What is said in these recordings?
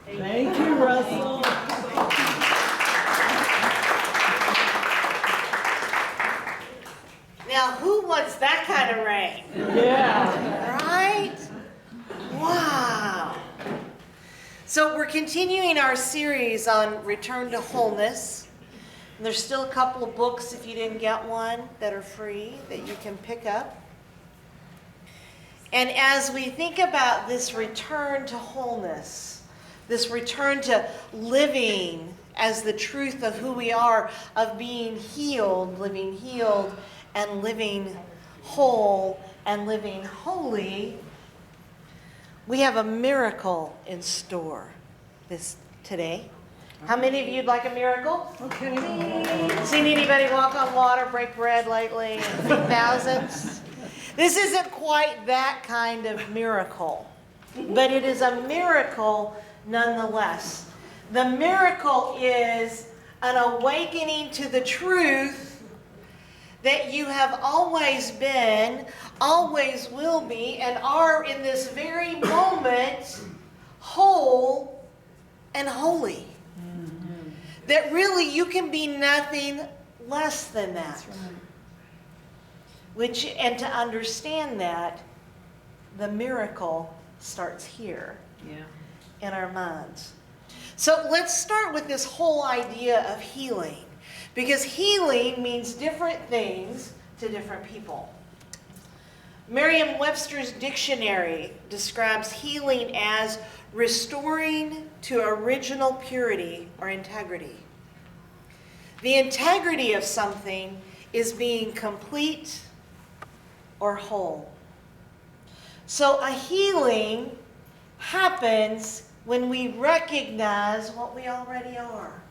Thank you, Russell. Now, who wants that kind of rain? Yeah. Right? Wow. So we're continuing our series on Return to Wholeness. And there's still a couple of books, if you didn't get one, that are free that you can pick up. And as we think about this return to wholeness, this return to living as the truth of who we are, of being healed, living healed, and living whole, and living holy, we have a miracle in store today. How many of you would like a miracle? Okay. Seen anybody walk on water, break bread lately, and feed thousands? This isn't quite that kind of miracle, but it is a miracle nonetheless. The miracle is an awakening to the truth that you have always been, always will be, and are in this very moment whole and holy. Mm-hmm. That really you can be nothing less than that. That's right. And to understand that, the miracle starts here, in our minds. So let's start with this whole idea of healing. Because healing means different things to different people. Merriam Webster's dictionary describes healing as restoring to original purity or integrity. The integrity of something is being complete or whole. So a healing happens when we recognize what we already are.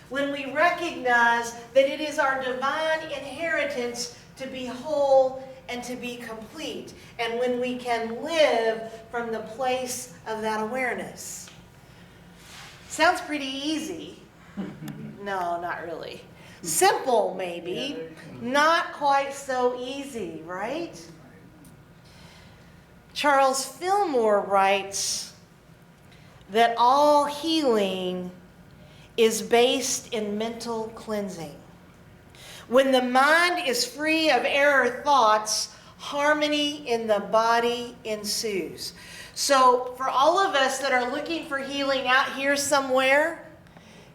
When we recognize that it is our divine inheritance to be whole and to be complete. And when we can live from the place of that awareness. Sounds pretty easy. No, not really. Simple, maybe. Not quite so easy, right? Charles Fillmore writes that all healing is based in mental cleansing. When the mind is free of error thoughts, harmony in the body ensues. So for all of us that are looking for healing out here somewhere,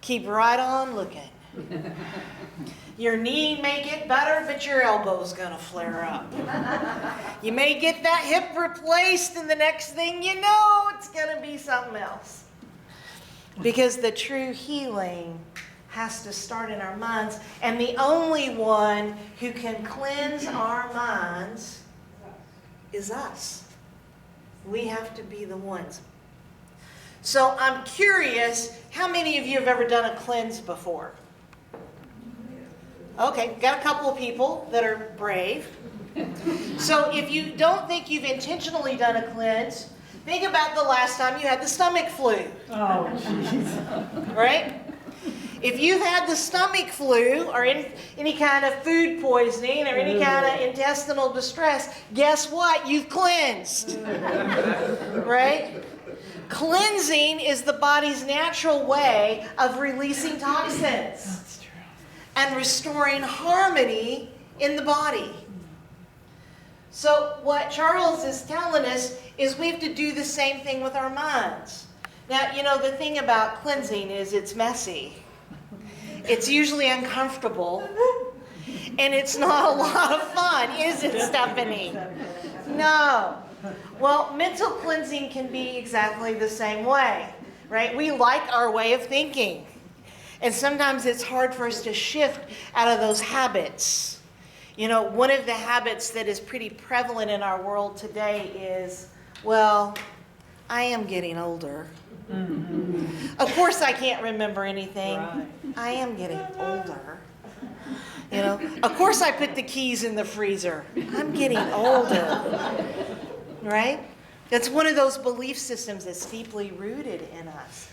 keep right on looking. Your knee may get better, but your elbow's going to flare up. You may get that hip replaced, and the next thing you know, it's going to be something else. Because the true healing has to start in our minds. And the only one who can cleanse our minds is us. We have to be the ones. So I'm curious, how many of you have ever done a cleanse before? Okay, got a couple of people that are brave. So if you don't think you've intentionally done a cleanse, think about the last time you had the stomach flu. Oh, jeez. Right? If you've had the stomach flu or any kind of food poisoning or any kind of intestinal distress, guess what? You've cleansed. Right? Cleansing is the body's natural way of releasing toxins. That's true. And restoring harmony in the body. So what Charles is telling us is we have to do the same thing with our minds. Now, you know, the thing about cleansing is it's messy. It's usually uncomfortable. And it's not a lot of fun, is it, Stephanie? No. Well, mental cleansing can be exactly the same way, right? We like our way of thinking. And sometimes it's hard for us to shift out of those habits. You know, one of the habits that is pretty prevalent in our world today is, well, I am getting older. Mm-hmm. Of course I can't remember anything. Right. I am getting older. You know, of course I put the keys in the freezer. I'm getting older. Right? That's one of those belief systems that's deeply rooted in us.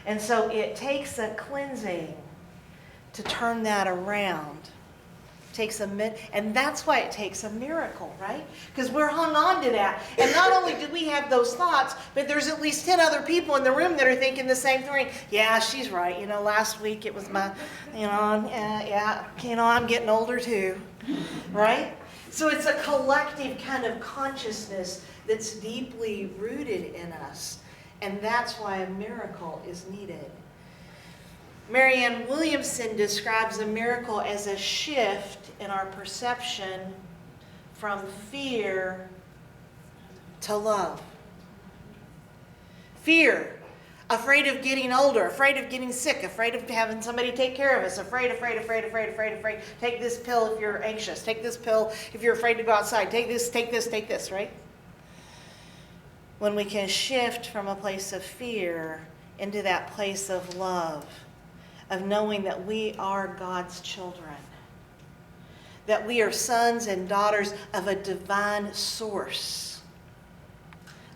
And so it takes a cleansing to turn that around. And that's why it takes a miracle, right? Because we're hung on to that. And not only do we have those thoughts, but there's at least 10 other people in the room that are thinking the same thing. Yeah, she's right. Last week it was my, I'm getting older too, right? So it's a collective kind of consciousness that's deeply rooted in us. And that's why a miracle is needed. Marianne Williamson describes a miracle as a shift in our perception from fear to love. Fear, afraid of getting older, afraid of getting sick, afraid of having somebody take care of us, afraid. Take this pill if you're anxious. Take this pill if you're afraid to go outside. Take this, right? When we can shift from a place of fear into that place of love, of knowing that we are God's children, that we are sons and daughters of a divine source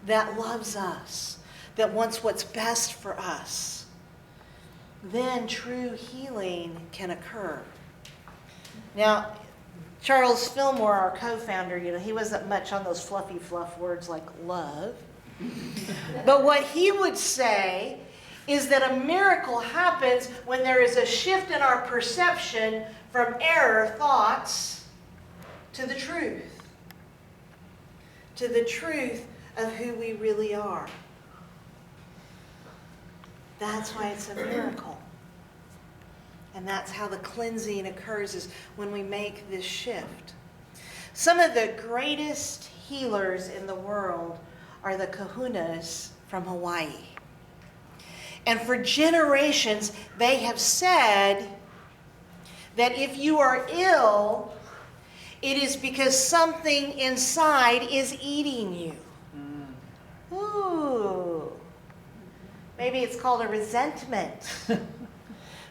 that loves us, that wants what's best for us, then true healing can occur. Now, Charles Fillmore, our co-founder, he wasn't much on those fluffy fluff words like love. But what he would say is that a miracle happens when there is a shift in our perception from error thoughts to the truth of who we really are. That's why it's a miracle. And that's how the cleansing occurs, is when we make this shift. Some of the greatest healers in the world are the kahunas from Hawaii. And for generations, they have said that if you are ill, it is because something inside is eating you. Ooh. Maybe it's called a resentment.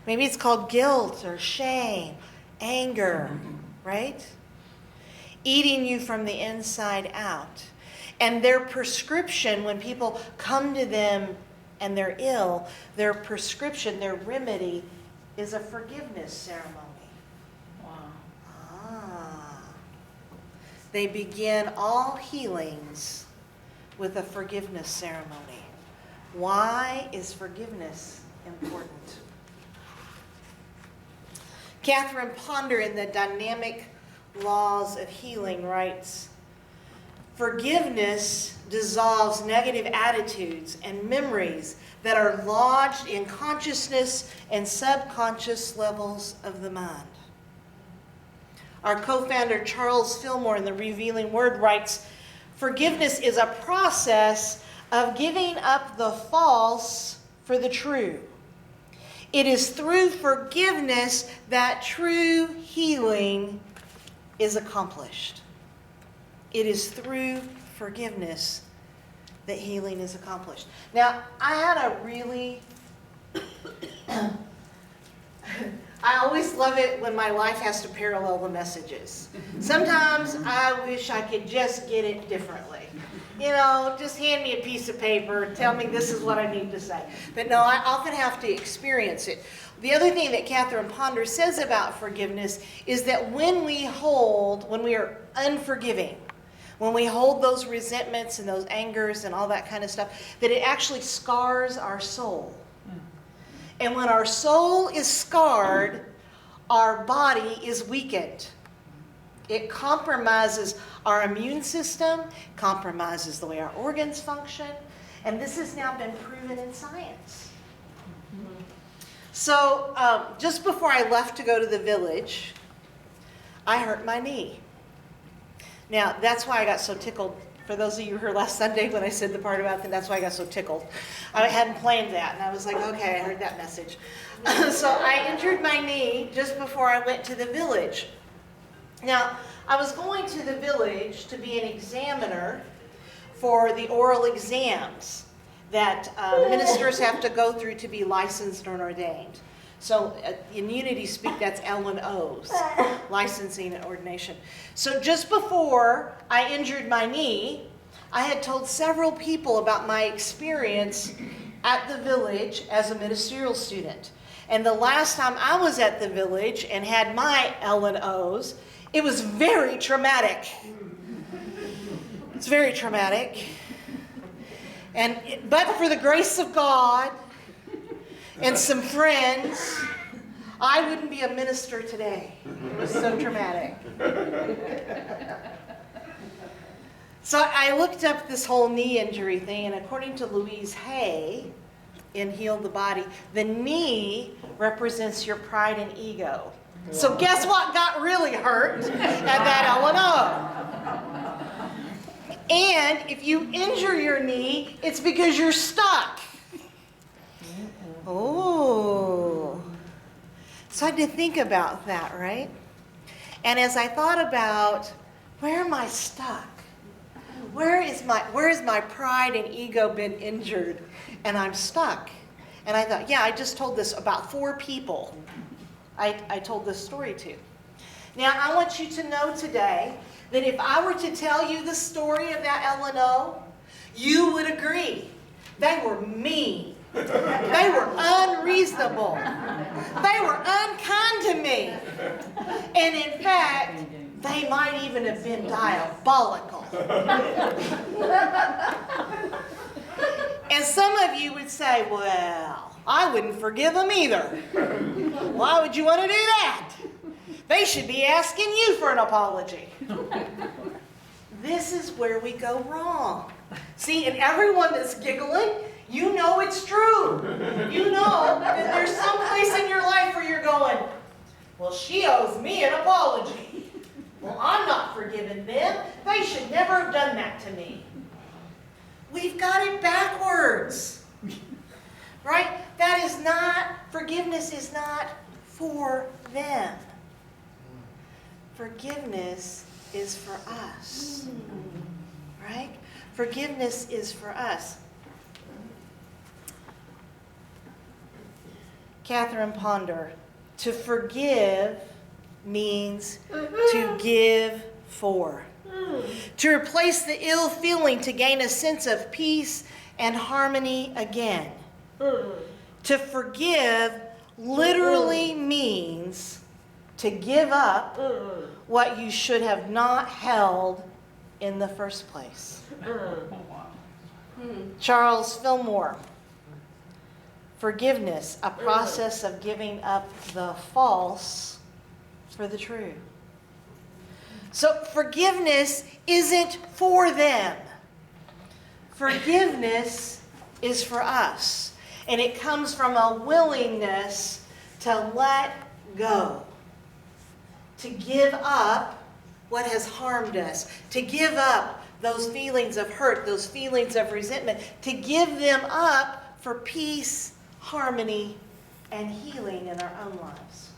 Maybe it's called guilt or shame, anger, right? Eating you from the inside out. And their prescription, when people come to them and they're ill, their prescription, their remedy, is a forgiveness ceremony. Wow. They begin all healings with a forgiveness ceremony. Why is forgiveness important? Catherine Ponder, in the Dynamic Laws of Healing, writes, forgiveness dissolves negative attitudes and memories that are lodged in consciousness and subconscious levels of the mind. Our co-founder Charles Fillmore in the Revealing Word writes, forgiveness is a process of giving up the false for the true. It is through forgiveness that true healing is accomplished. It is through forgiveness that healing is accomplished. Now, I had a really... I always love it when my life has to parallel the messages. Sometimes I wish I could just get it differently. Just hand me a piece of paper, tell me this is what I need to say. But no, I often have to experience it. The other thing that Catherine Ponder says about forgiveness is that when we are unforgiving, when we hold those resentments and those angers and all that kind of stuff, that it actually scars our soul. And when our soul is scarred, our body is weakened. It compromises our immune system, compromises the way our organs function, and this has now been proven in science. So just before I left to go to the village, I hurt my knee. Now, that's why I got so tickled. For those of you who heard last Sunday when I said the part about that, that's why I got so tickled. I hadn't planned that, and I was like, okay, I heard that message. So I injured my knee just before I went to the village. Now, I was going to the village to be an examiner for the oral exams that ministers have to go through to be licensed and ordained. So in Unity speak, that's L&O's, licensing and ordination. So just before I injured my knee, I had told several people about my experience at the village as a ministerial student. And the last time I was at the village and had my L&Os, it was very traumatic. It's very traumatic. But for the grace of God and some friends, I wouldn't be a minister today. It was so traumatic. So I looked up this whole knee injury thing, and according to Louise Hay in Heal the Body, the knee represents your pride and ego. So guess what got really hurt at that L&O? And if you injure your knee, it's because you're stuck. Oh. So I had to think about that, right? And as I thought about, where am I stuck? Where is my pride and ego been injured? And I'm stuck. And I thought, yeah, I just told this about 4 people. I told this story to. Now, I want you to know today that if I were to tell you the story of that L&O, you would agree. They were mean. They were unreasonable. They were unkind to me. And in fact, they might even have been diabolical. And some of you would say, well, I wouldn't forgive them either. Why would you want to do that? They should be asking you for an apology. This is where we go wrong. See, and everyone that's giggling, you know it's true. You know that there's some place in your life where you're going, well, she owes me an apology. Well, I'm not forgiving them. They should never have done that to me. We've got it backwards. Right? Forgiveness is not for them. Forgiveness is for us. Right? Forgiveness is for us. Catherine Ponder, to forgive means to give for. To replace the ill feeling to gain a sense of peace and harmony again. To forgive literally means to give up what you should have not held in the first place. Charles Fillmore. Forgiveness, a process of giving up the false for the true. So forgiveness isn't for them. Forgiveness is for us. And it comes from a willingness to let go. To give up what has harmed us. To give up those feelings of hurt, those feelings of resentment. To give them up for peace, harmony, and healing in our own lives.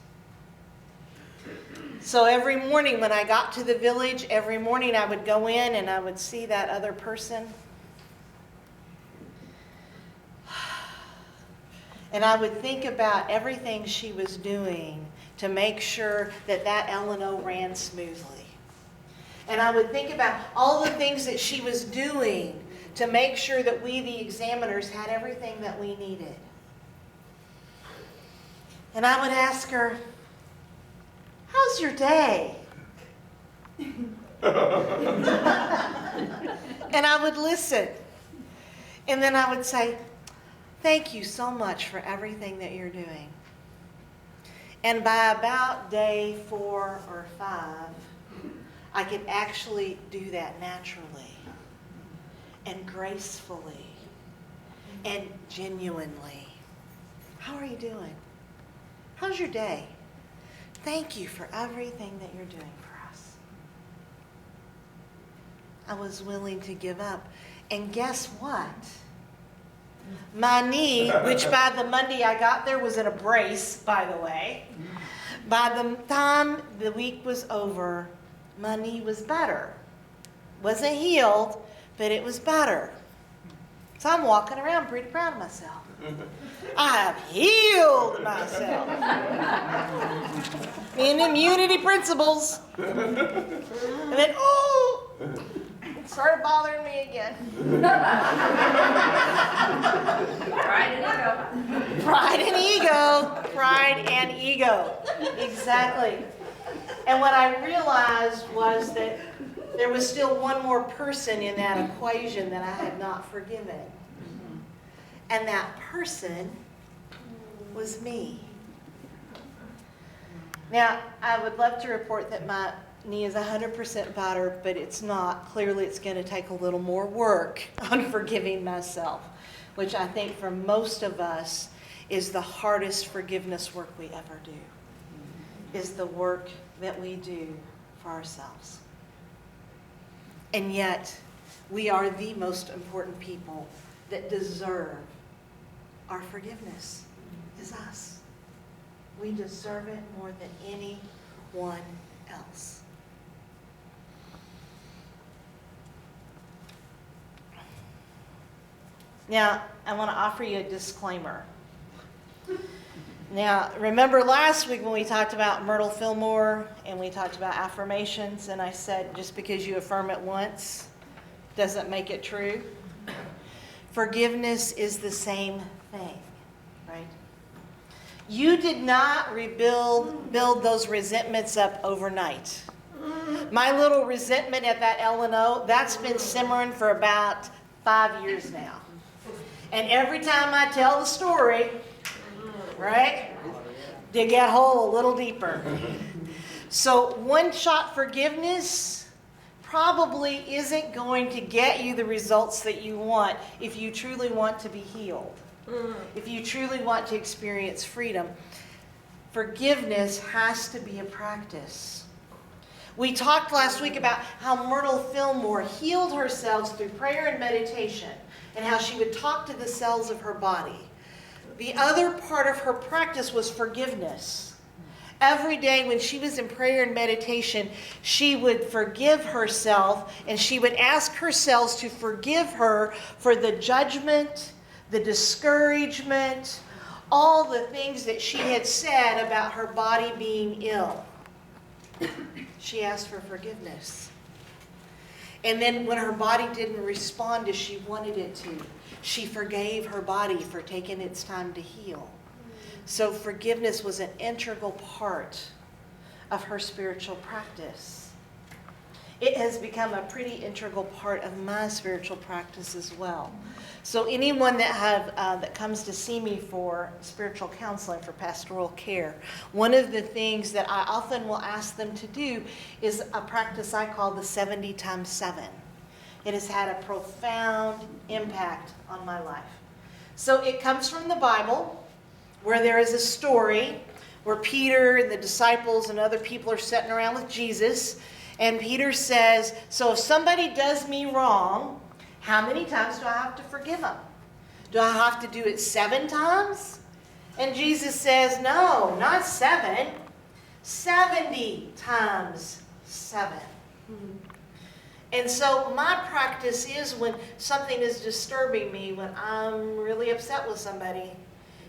So every morning when I got to the village, every morning I would go in and I would see that other person. And I would think about everything she was doing to make sure that that L&O ran smoothly. And I would think about all the things that she was doing to make sure that we, the examiners, had everything that we needed. And I would ask her, how's your day? And I would listen. And then I would say, thank you so much for everything that you're doing. And by about day 4 or 5, I could actually do that naturally and gracefully and genuinely. How are you doing? How's your day? Thank you for everything that you're doing for us. I was willing to give up. And guess what? My knee, which by the Monday I got there was in a brace, by the way. By the time the week was over, my knee was better. Wasn't healed, but it was better. So I'm walking around pretty proud of myself. I have healed myself. In immunity principles. And then, it started bothering me again. Pride and ego. Pride and ego. ego. Exactly. And what I realized was that there was still one more person in that equation that I had not forgiven. And that person was me. Now, I would love to report that my knee is 100% better, but it's not. Clearly, it's going to take a little more work on forgiving myself, which I think for most of us is the hardest forgiveness work we ever do, is the work that we do for ourselves. And yet, we are the most important people that deserve our forgiveness, is us. We deserve it more than anyone else. Now, I want to offer you a disclaimer. Now, remember last week when we talked about Myrtle Fillmore and we talked about affirmations, and I said just because you affirm it once doesn't make it true? Forgiveness is the same thing, right? You did not build those resentments up overnight. My little resentment at that L&O, that's been simmering for about 5 years now. And every time I tell the story, right, dig that hole a little deeper. So one-shot forgiveness probably isn't going to get you the results that you want if you truly want to be healed. If you truly want to experience freedom, forgiveness has to be a practice. We talked last week about how Myrtle Fillmore healed herself through prayer and meditation, and how she would talk to the cells of her body. The other part of her practice was forgiveness. Every day when she was in prayer and meditation, she would forgive herself, and she would ask her cells to forgive her for the judgment, the discouragement, all the things that she had said about her body being ill. She asked for forgiveness. And then when her body didn't respond as she wanted it to, she forgave her body for taking its time to heal. So forgiveness was an integral part of her spiritual practice. It has become a pretty integral part of my spiritual practice as well. So anyone that comes to see me for spiritual counseling, for pastoral care, one of the things that I often will ask them to do is a practice I call the 70 times 7. It has had a profound impact on my life. So it comes from the Bible, where there is a story where Peter and the disciples and other people are sitting around with Jesus, and Peter says, so if somebody does me wrong, how many times do I have to forgive them? Do I have to do it 7 times? And Jesus says, no, not 7. 70 times 7. And so my practice is when something is disturbing me, when I'm really upset with somebody,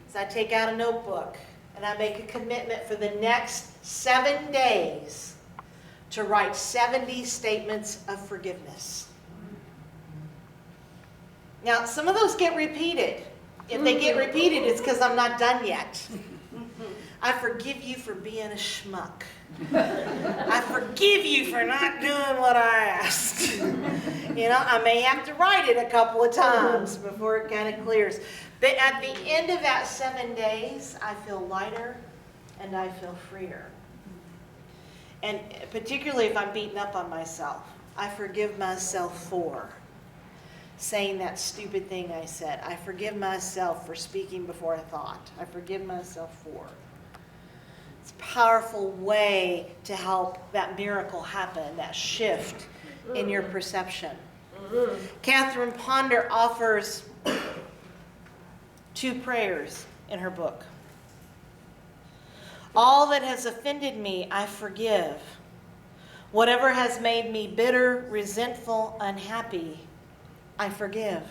is I take out a notebook and I make a commitment for the next 7 days to write 70 statements of forgiveness. Now, some of those get repeated. If they get repeated, it's because I'm not done yet. I forgive you for being a schmuck. I forgive you for not doing what I asked. You know, I may have to write it a couple of times before it kind of clears. But at the end of that 7 days, I feel lighter and I feel freer. And particularly if I'm beaten up on myself, I forgive myself for saying that stupid thing I said. I forgive myself for speaking before I thought. I forgive myself for. It's a powerful way to help that miracle happen, that shift in your perception. Catherine Ponder offers 2 prayers in her book. All that has offended me, I forgive. Whatever has made me bitter, resentful, unhappy, I forgive.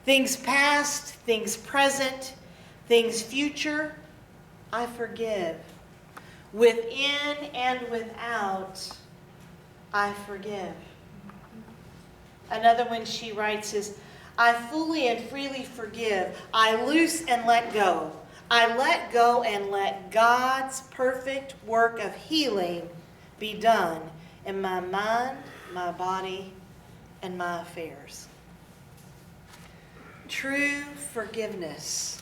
Things past, things present, things future, I forgive. Within and without, I forgive. Another one she writes is, I fully and freely forgive. I loose and let go. I let go and let God's perfect work of healing be done in my mind, my body, and my affairs. True forgiveness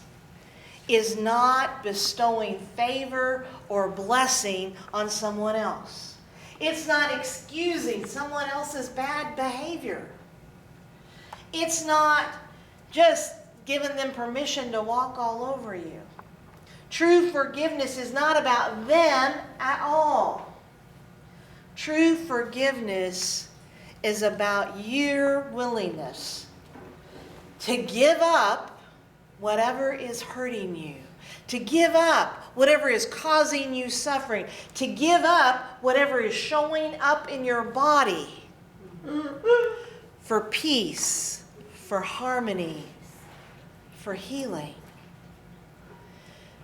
is not bestowing favor or blessing on someone else. It's not excusing someone else's bad behavior. It's not just giving them permission to walk all over you. True forgiveness is not about them at all. True forgiveness is about your willingness to give up whatever is hurting you, to give up whatever is causing you suffering, to give up whatever is showing up in your body for peace, for harmony, for healing.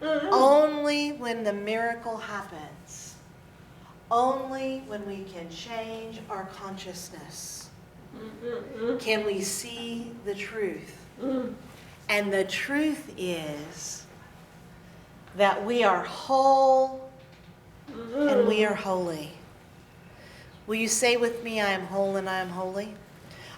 Only when the miracle happens, only when we can change our consciousness, can we see the truth. And the truth is that we are whole and we are holy. Will you say with me, I am whole and I am holy?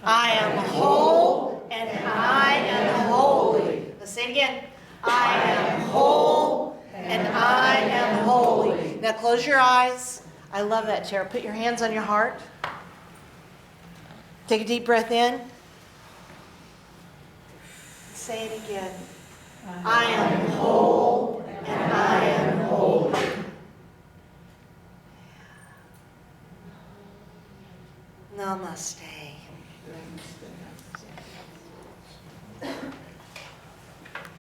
I am whole and I am holy. Let's say it again. I am whole and I am holy. Now close your eyes. I love that, Tara. Put your hands on your heart. Take a deep breath in. Say it again. I am whole and I am holy. Namaste.